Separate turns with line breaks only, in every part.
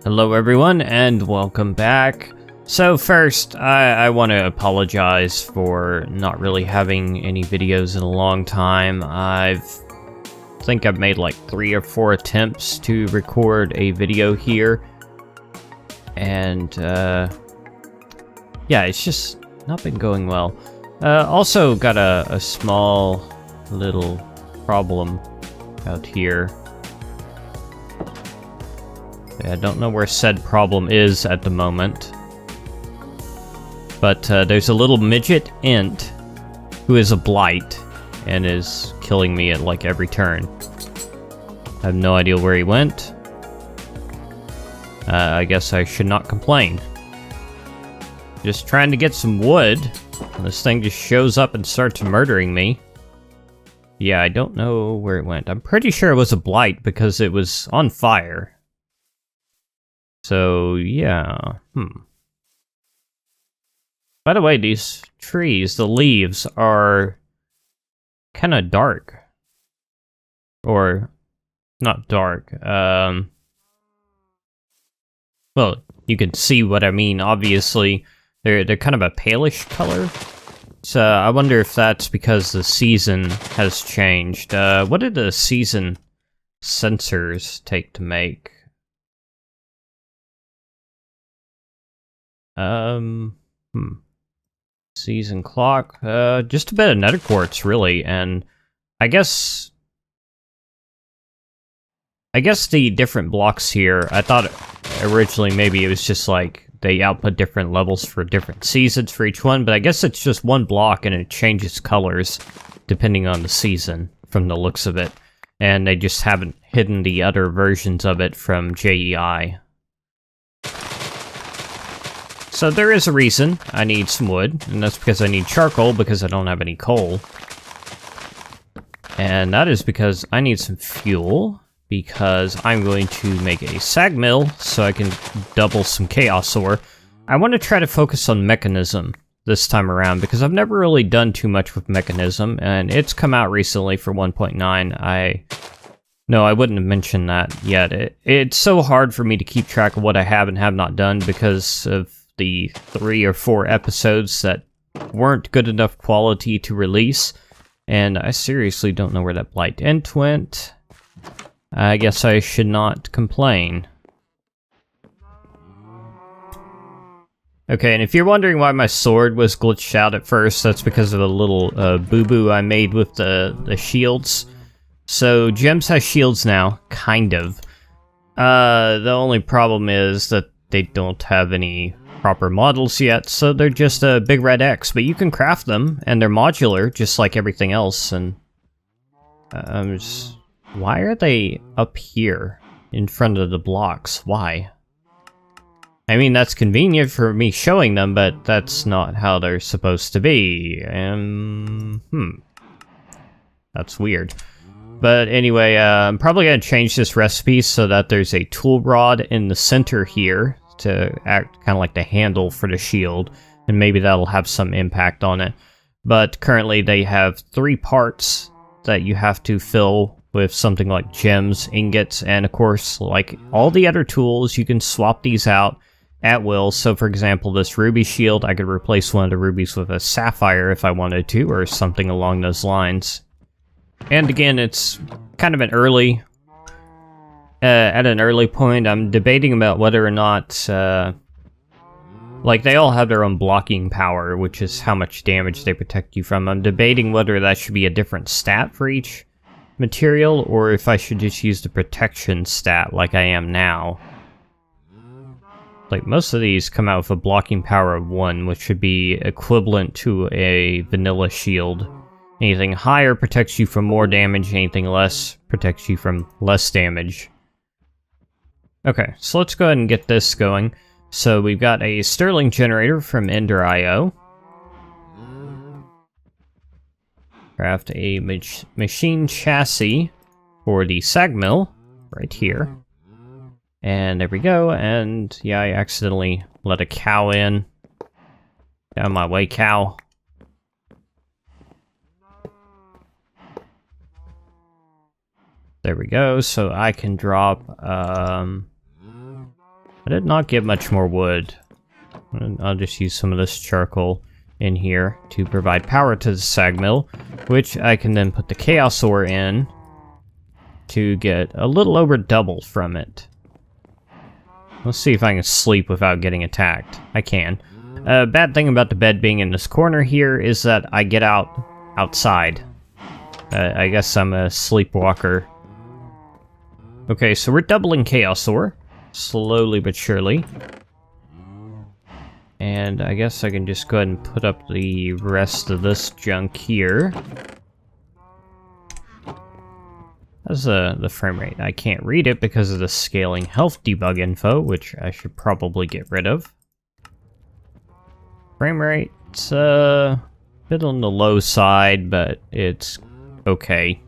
Hello everyone and welcome back. So first, I want to apologize for not really having any videos in a long time. I think I've made like 3 or 4 attempts to record a video here. And yeah, it's just not been going well. Also got a small little problem out here. I don't know where said problem is at the moment. But there's a little midget int who is a blight and is killing me at like every turn. I have no idea where he went. I guess I should not complain. Just trying to get some wood, and this thing just shows up and starts murdering me. Yeah, I don't know where it went. I'm pretty sure it was a blight because it was on fire. So, yeah, By the way, these trees, the leaves are kind of dark. Or, not dark, well, you can see what I mean, obviously. They're kind of a palish color. So, I wonder if that's because the season has changed. What did the season sensors take to make? Season clock, just a bit of nether quartz, really, and I guess the different blocks here, I thought originally maybe it was just like they output different levels for different seasons for each one, but I guess it's just one block and it changes colors depending on the season from the looks of it, and they just haven't hidden the other versions of it from JEI. So there is a reason I need some wood, and that's because I need charcoal because I don't have any coal. And that is because I need some fuel, because I'm going to make a sag mill so I can double some chaos ore. I want to try to focus on mechanism this time around because I've never really done too much with mechanism, and it's come out recently for 1.9. No, I wouldn't have mentioned that yet. It's so hard for me to keep track of what I have and have not done because of the 3 or 4 episodes that weren't good enough quality to release, and I seriously don't know where that blight int went. I guess I should not complain. Okay, and if you're wondering why my sword was glitched out at first, that's because of a little boo-boo I made with the shields. So, Gems has shields now, kind of. The only problem is that they don't have any proper models yet, so they're just a big red X, but you can craft them, and they're modular, just like everything else, and why are they up here, in front of the blocks? Why? I mean, that's convenient for me showing them, but that's not how they're supposed to be, That's weird. But anyway, I'm probably gonna change this recipe so that there's a tool rod in the center here, to act kind of like the handle for the shield, and maybe that'll have some impact on it. But currently they have 3 parts that you have to fill with something like gems, ingots, and of course, like all the other tools, you can swap these out at will. So for example, this ruby shield, I could replace one of the rubies with a sapphire if I wanted to, or something along those lines. And again, it's kind of an early at an early point. I'm debating about whether or not, like, they all have their own blocking power, which is how much damage they protect you from. I'm debating whether that should be a different stat for each material, or if I should just use the protection stat like I am now. Like, most of these come out with a blocking power of 1, which should be equivalent to a vanilla shield. Anything higher protects you from more damage, anything less protects you from less damage. Okay, so let's go ahead and get this going. So we've got a Sterling generator from Ender.io. Craft a machine chassis for the sag mill right here. And there we go, and yeah, I accidentally let a cow in. Down my way, cow. There we go, so I can drop I did not get much more wood. I'll just use some of this charcoal in here to provide power to the sag mill, which I can then put the chaos ore in to get a little over double from it. Let's see if I can sleep without getting attacked. I can. Bad thing about the bed being in this corner here is that I get outside. I guess I'm a sleepwalker. Okay, so we're doubling chaos ore, slowly but surely. And I guess I can just go ahead and put up the rest of this junk here. How's the frame rate? I can't read it because of the scaling health debug info, which I should probably get rid of. Frame rate's a bit on the low side, but it's okay.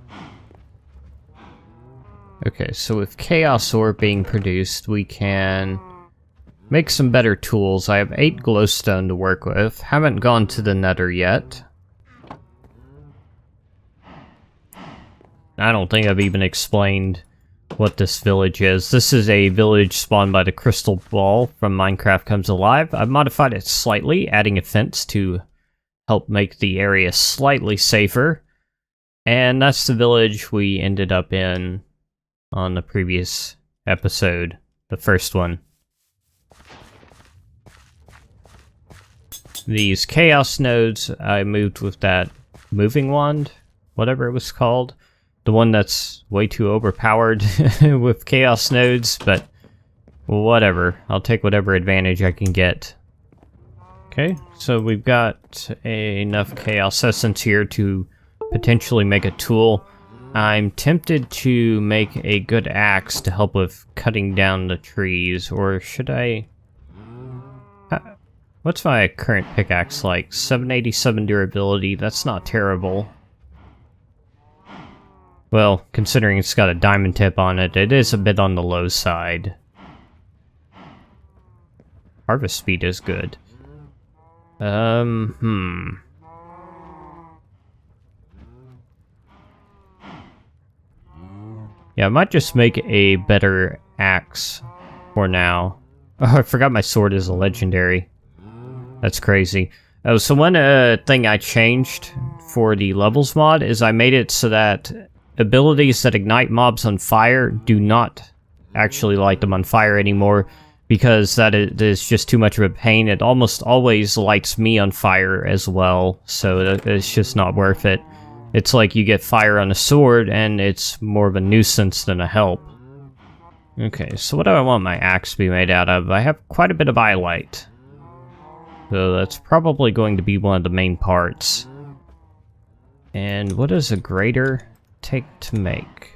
Okay, so with chaos ore being produced, we can make some better tools. I have 8 glowstone to work with. Haven't gone to the nether yet. I don't think I've even explained what this village is. This is a village spawned by the crystal ball from Minecraft Comes Alive. I've modified it slightly, adding a fence to help make the area slightly safer. And that's the village we ended up in on the previous episode, the first one. These chaos nodes, I moved with that moving wand, whatever it was called. The one that's way too overpowered with chaos nodes, but whatever. I'll take whatever advantage I can get. Okay, so we've got enough chaos essence here to potentially make a tool. I'm tempted to make a good axe to help with cutting down the trees, or should I... What's my current pickaxe like? 787 durability, that's not terrible. Well, considering it's got a diamond tip on it, it is a bit on the low side. Harvest speed is good. Yeah, I might just make a better axe for now. Oh, I forgot my sword is a legendary. That's crazy. Oh, so one thing I changed for the levels mod is I made it so that abilities that ignite mobs on fire do not actually light them on fire anymore, because that is just too much of a pain. It almost always lights me on fire as well, so it's just not worth it. It's like you get fire on a sword, and it's more of a nuisance than a help. Okay, so what do I want my axe to be made out of? I have quite a bit of eyelight, so that's probably going to be one of the main parts. And what does a grater take to make?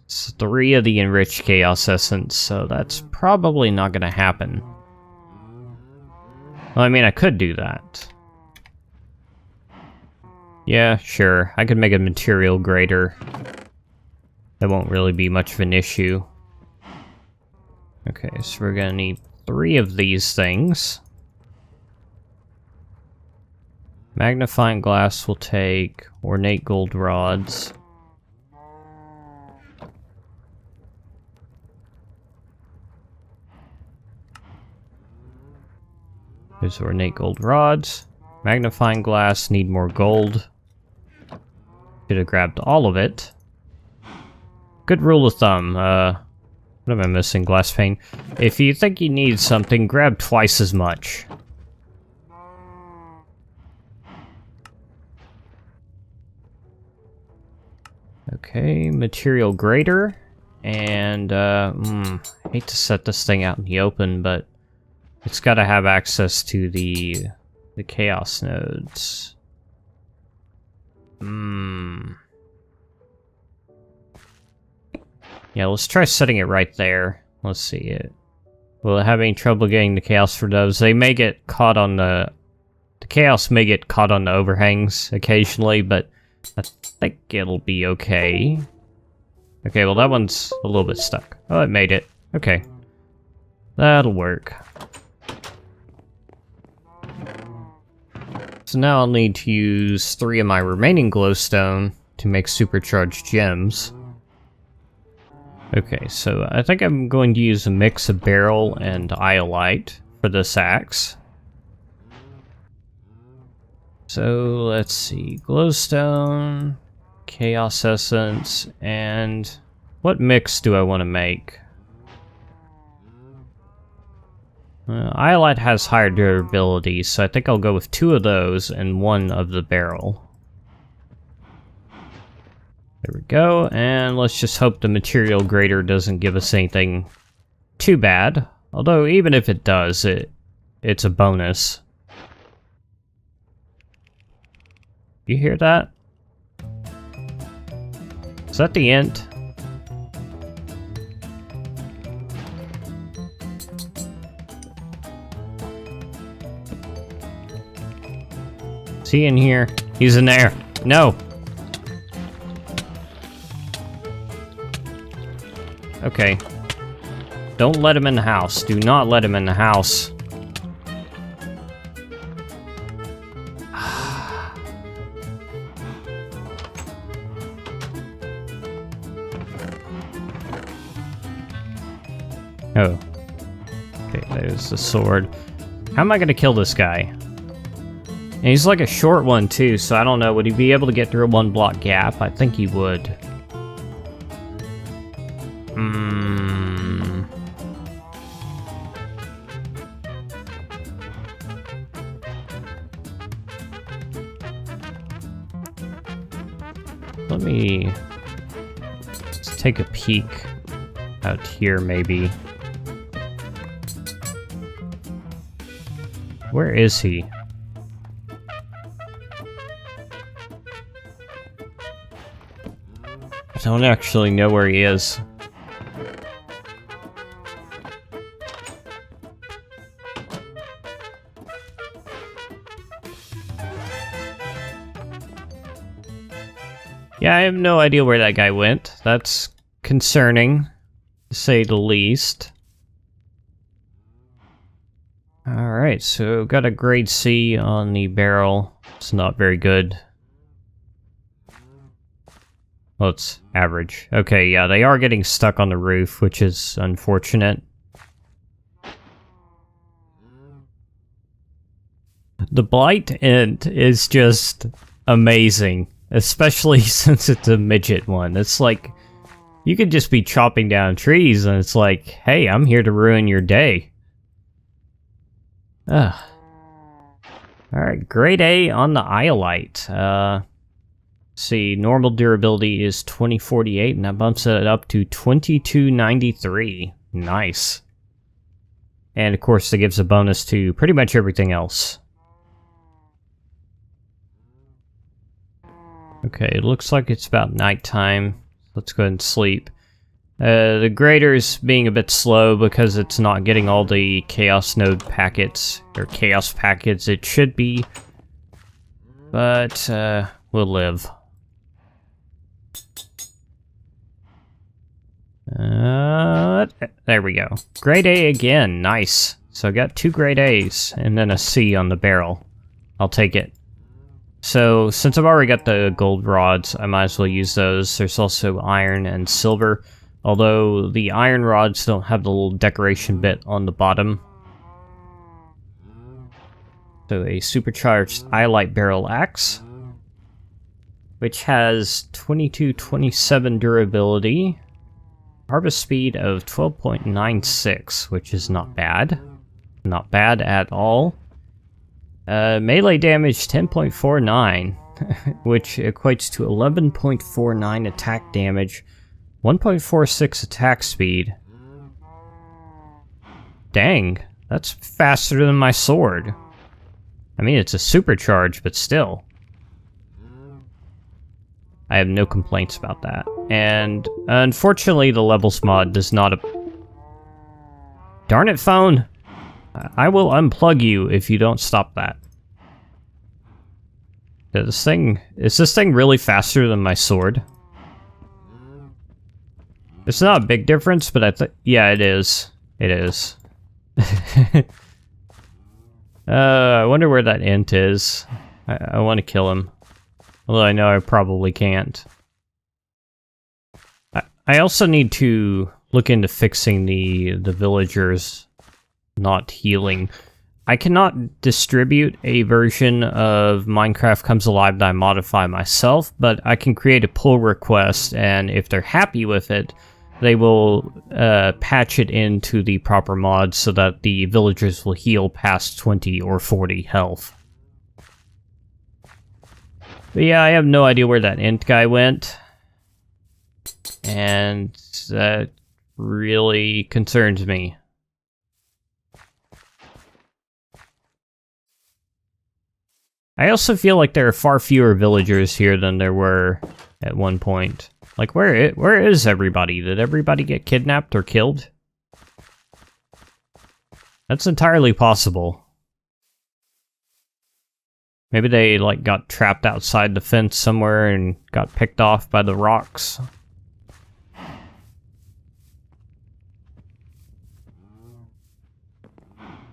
It's 3 of the enriched chaos essence, so that's probably not gonna happen. Well, I mean, I could do that. Yeah, sure, I could make a material grater. That won't really be much of an issue. Okay, so we're gonna need 3 of these things. Magnifying glass will take ornate gold rods. There's ornate gold rods. Magnifying glass, need more gold. Should have grabbed all of it. Good rule of thumb, what am I missing? Glass pane. If you think you need something, grab twice as much. Okay, material grater, and I hate to set this thing out in the open, but it's got to have access to the chaos nodes. Yeah, let's try setting it right there. Let's see it. Will it have any trouble getting the chaos for those? They may get caught on the chaos may get caught on the overhangs occasionally, but I think it'll be okay. Okay, well that one's a little bit stuck. Oh, it made it. Okay. That'll work. So now I'll need to use 3 of my remaining glowstone to make supercharged gems. Okay, so I think I'm going to use a mix of beryl and iolite for this axe. So let's see, glowstone, chaos essence, and what mix do I want to make? Iolite has higher durability, so I think I'll go with 2 of those and 1 of the beryl. There we go, and let's just hope the material grader doesn't give us anything too bad. Although, even if it does, it's a bonus. You hear that? Is that the ant? Is he in here? He's in there. No! Okay. Don't let him in the house. Do not let him in the house. Oh. Okay, there's the sword. How am I gonna kill this guy? And he's like a short one too, so I don't know. Would he be able to get through a 1-block gap? I think he would. Let me just take a peek out here, maybe. Where is he? I don't actually know where he is. Yeah, I have no idea where that guy went. That's concerning, to say the least. Alright, so got a grade C on the barrel. It's not very good. Well, it's average. Okay, yeah, they are getting stuck on the roof, which is unfortunate. The blight int is just amazing. Especially since it's a midget one. It's like, you could just be chopping down trees and it's like, hey, I'm here to ruin your day. Ugh. Alright, grade A on the iolite. See, normal durability is 2048 and that bumps it up to 2293. Nice. And of course it gives a bonus to pretty much everything else. Okay, it looks like it's about nighttime. Let's go ahead and sleep. The grader's being a bit slow because it's not getting all the chaos node packets, or chaos packets it should be. But, we'll live. There we go. Grade A again, nice. So I got 2 grade A's, and then a C on the barrel. I'll take it. So, since I've already got the gold rods, I might as well use those. There's also iron and silver, although the iron rods don't have the little decoration bit on the bottom. So a supercharged iolite barrel axe, which has 2227 durability, harvest speed of 12.96, which is not bad. Not bad at all. Melee damage 10.49, which equates to 11.49 attack damage, 1.46 attack speed. Dang, that's faster than my sword. I mean, it's a supercharge, but still. I have no complaints about that. And unfortunately, the levels mod does not... Darn it, phone! I will unplug you if you don't stop that. Is this thing really faster than my sword? It's not a big difference, but yeah, it is. It is. I wonder where that int is. I want to kill him. Although I know I probably can't. I also need to look into fixing the villagers not healing. I cannot distribute a version of Minecraft Comes Alive that I modify myself, but I can create a pull request, and if they're happy with it, they will patch it into the proper mod so that the villagers will heal past 20 or 40 health. But yeah, I have no idea where that int guy went, and that really concerns me. I also feel like there are far fewer villagers here than there were at one point. Like, where is everybody? Did everybody get kidnapped or killed? That's entirely possible. Maybe they, like, got trapped outside the fence somewhere and got picked off by the rocks.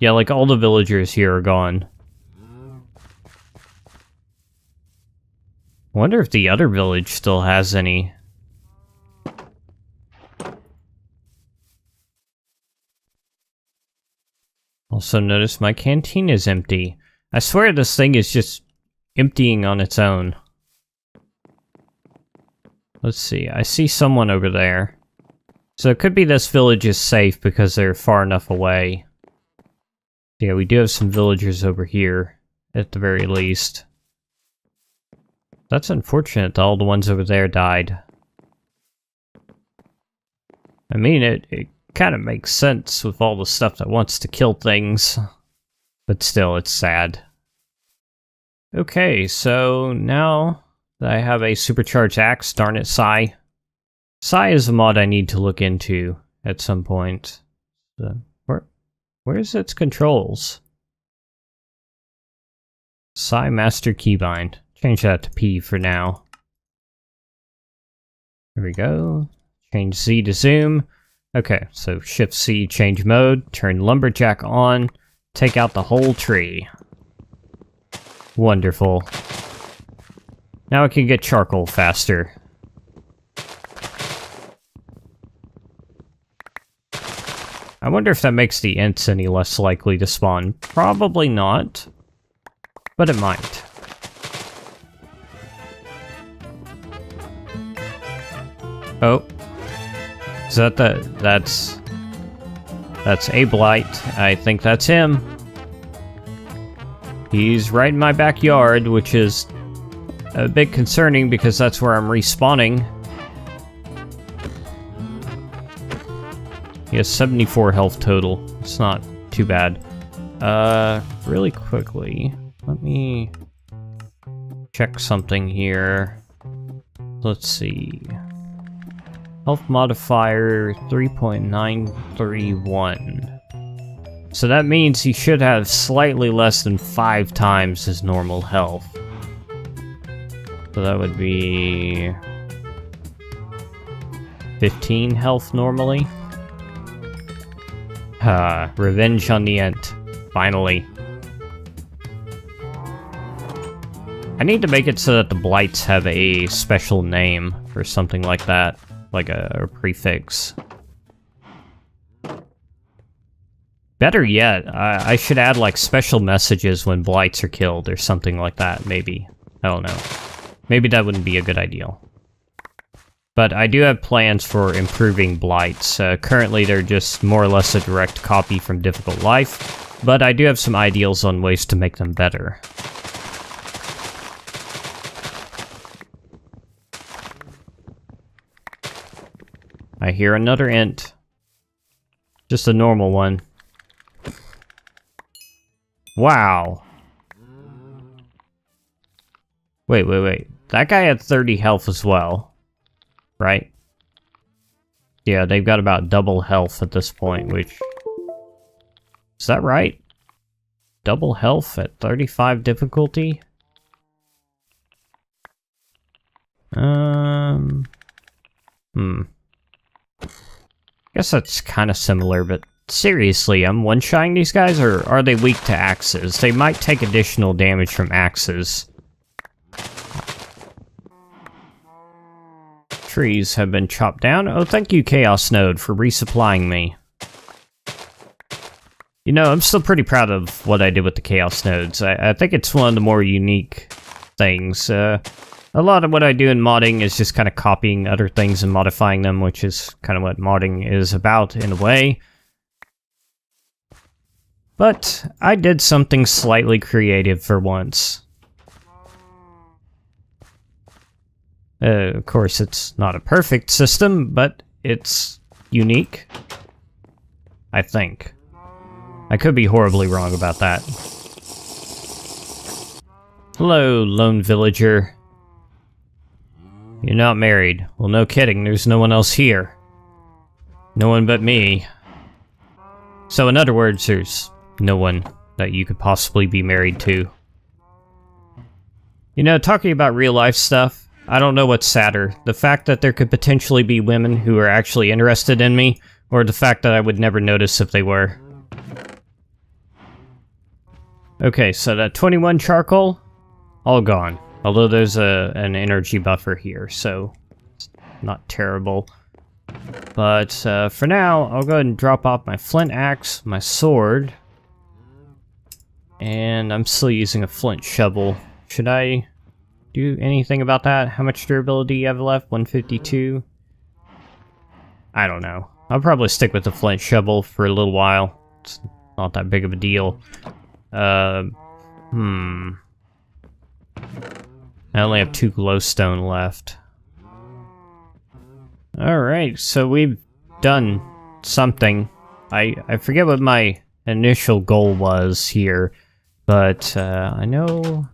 Yeah, like, all the villagers here are gone. I wonder if the other village still has any. Also notice my canteen is empty. I swear this thing is just emptying on its own. Let's see, I see someone over there. So it could be this village is safe because they're far enough away. Yeah, we do have some villagers over here, at the very least. That's unfortunate that all the ones over there died. I mean, it kind of makes sense with all the stuff that wants to kill things. But still, it's sad. Okay, so now that I have a supercharged axe, darn it, Sai. Sai is a mod I need to look into at some point. So, where's its controls? Sai Master Keybind. Change that to P for now. There we go. Change Z to zoom. Okay, so Shift C, change mode, turn Lumberjack on, take out the whole tree. Wonderful. Now I can get charcoal faster. I wonder if that makes the ints any less likely to spawn. Probably not, but it might. Oh. Is that that's a blight. I think that's him. He's right in my backyard, which is a bit concerning because that's where I'm respawning. He has 74 health total. It's not too bad. Really quickly, let me check something here. Let's see. Health modifier 3.931. So that means he should have slightly less than 5 times his normal health. So that would be 15 health normally. Revenge on the Ent. Finally. I need to make it so that the blights have a special name or something like that. Like a prefix. Better yet, I should add like special messages when blights are killed or something like that, maybe. I don't know. Maybe that wouldn't be a good idea. But I do have plans for improving blights. Currently they're just more or less a direct copy from Difficult Life, but I do have some ideals on ways to make them better. I hear another int. Just a normal one. Wow. Wait. That guy had 30 health as well. Right? Yeah, they've got about double health at this point, which... Is that right? Double health at 35 difficulty? Guess that's kind of similar, but seriously, I'm one-shotting these guys, or are they weak to axes? They might take additional damage from axes. trees have been chopped down. Oh, thank you, Chaos Node, for resupplying me. You know, I'm still pretty proud of what I did with the Chaos Nodes. I think it's one of the more unique things. A lot of what I do in modding is just kind of copying other things and modifying them, which is kind of what modding is about in a way. But I did something slightly creative for once. Of course, it's not a perfect system, but it's unique. I think. I could be horribly wrong about that. Hello, lone villager. You're not married. Well, no kidding, there's no one else here. No one but me. So in other words, there's no one that you could possibly be married to. You know, talking about real life stuff, I don't know what's sadder. The fact that there could potentially be women who are actually interested in me, or the fact that I would never notice if they were. Okay, so that 21 charcoal, all gone. Although there's an energy buffer here, so it's not terrible. But for now, I'll go ahead and drop off my flint axe, my sword, and I'm still using a flint shovel. Should I do anything about that? How much durability you have left? 152? I don't know. I'll probably stick with the flint shovel for a little while. It's not that big of a deal. I only have 2 glowstone left. Alright, so we've done something. I forget what my initial goal was here, but I know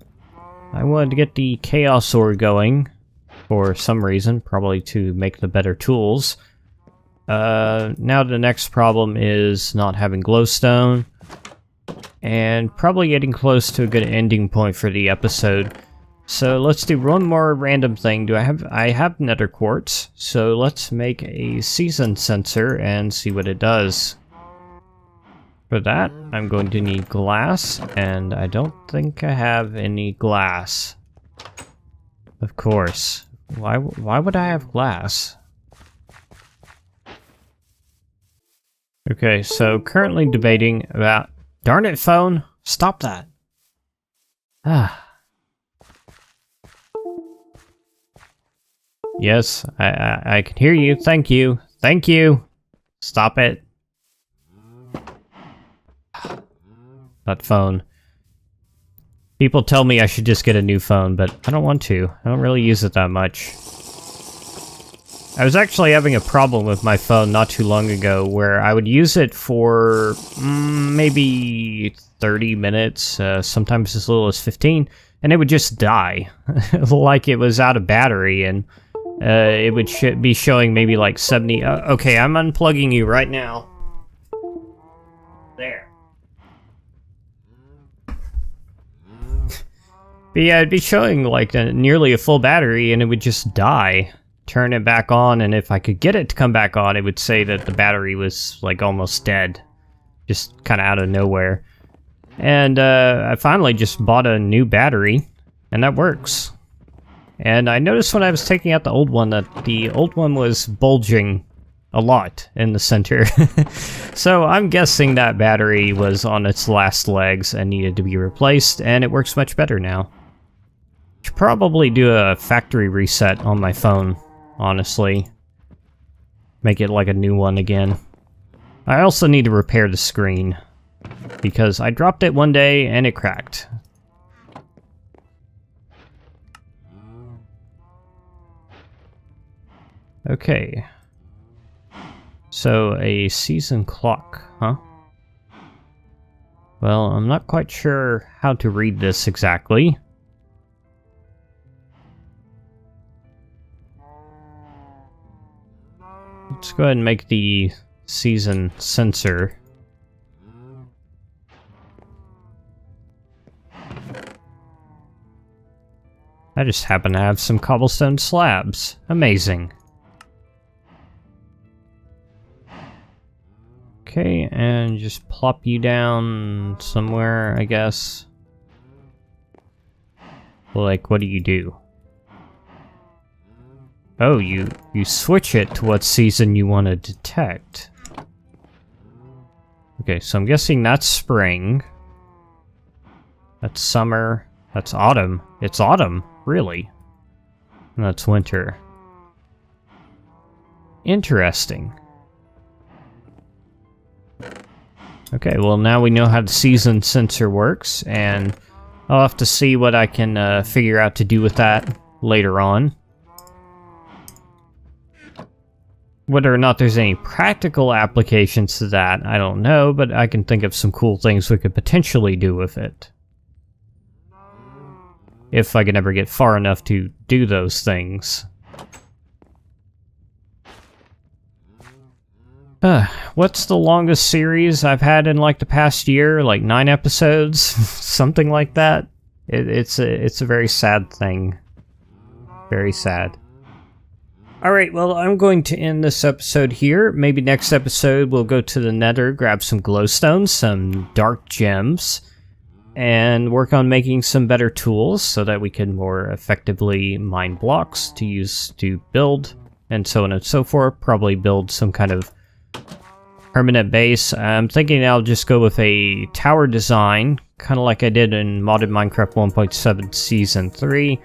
I wanted to get the Chaos Ore going for some reason, probably to make the better tools. Now the next problem is not having glowstone, and probably getting close to a good ending point for the episode. So let's do one more random thing. I have nether quartz, so let's make a season sensor and see what it does. For that, I'm going to need glass, and I don't think I have any glass. Of course. Why would I have glass? Okay, so currently debating about... Darn it, phone! Stop that! Ah. Yes, I can hear you. Thank you. Thank you! Stop it. That phone. People tell me I should just get a new phone, but I don't want to. I don't really use it that much. I was actually having a problem with my phone not too long ago where I would use it for maybe 30 minutes, sometimes as little as 15, and it would just die. Like it was out of battery, and it would be showing maybe like 70... okay, I'm unplugging you right now. There. But yeah, it'd be showing like nearly a full battery, and it would just die. Turn it back on, and if I could get it to come back on, it would say that the battery was like almost dead. Just kind of out of nowhere. And I finally just bought a new battery, and that works. And I noticed when I was taking out the old one that the old one was bulging a lot in the center. So I'm guessing that battery was on its last legs and needed to be replaced, and it works much better now. Should probably do a factory reset on my phone, honestly. Make it like a new one again. I also need to repair the screen, because I dropped it one day and it cracked. Okay. So, a season clock, huh? Well, I'm not quite sure how to read this exactly. Let's go ahead and make the season sensor. I just happen to have some cobblestone slabs. Amazing. Okay, and just plop you down somewhere, I guess. Like, what do you do? Oh, you switch it to what season you want to detect. Okay, so I'm guessing that's spring. That's summer. That's autumn. It's autumn, really. And that's winter. Interesting. Okay, well now we know how the season sensor works, and I'll have to see what I can figure out to do with that later on. Whether or not there's any practical applications to that, I don't know, but I can think of some cool things we could potentially do with it. If I can ever get far enough to do those things. What's the longest series I've had in like the past year? Like 9 episodes? Something like that? It's a very sad thing. Very sad. Alright, well, I'm going to end this episode here. Maybe next episode we'll go to the Nether, grab some glowstones, some dark gems, and work on making some better tools so that we can more effectively mine blocks to use to build, and so on and so forth. Probably build some kind of permanent base. I'm thinking I'll just go with a tower design, kind of like I did in Modded Minecraft 1.7 Season 3.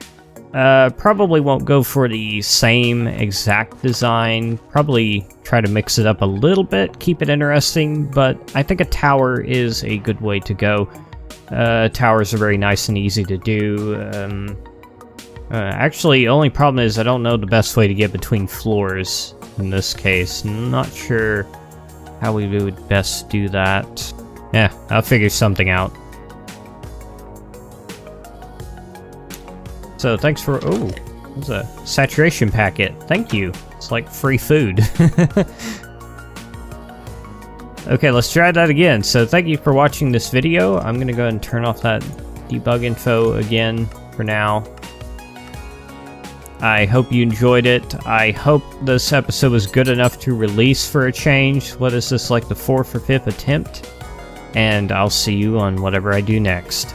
Probably won't go for the same exact design. Probably try to mix it up a little bit, keep it interesting, but I think a tower is a good way to go. Towers are very nice and easy to do. Actually, the only problem is I don't know the best way to get between floors in this case. Not sure how we would best do that. Yeah, I'll figure something out. So thanks for, oh, there's a saturation packet. Thank you. It's like free food. Okay, let's try that again. So thank you for watching this video. I'm gonna go ahead and turn off that debug info again for now. I hope you enjoyed it. I hope this episode was good enough to release for a change. What is this, like the 4th or 5th attempt? And I'll see you on whatever I do next.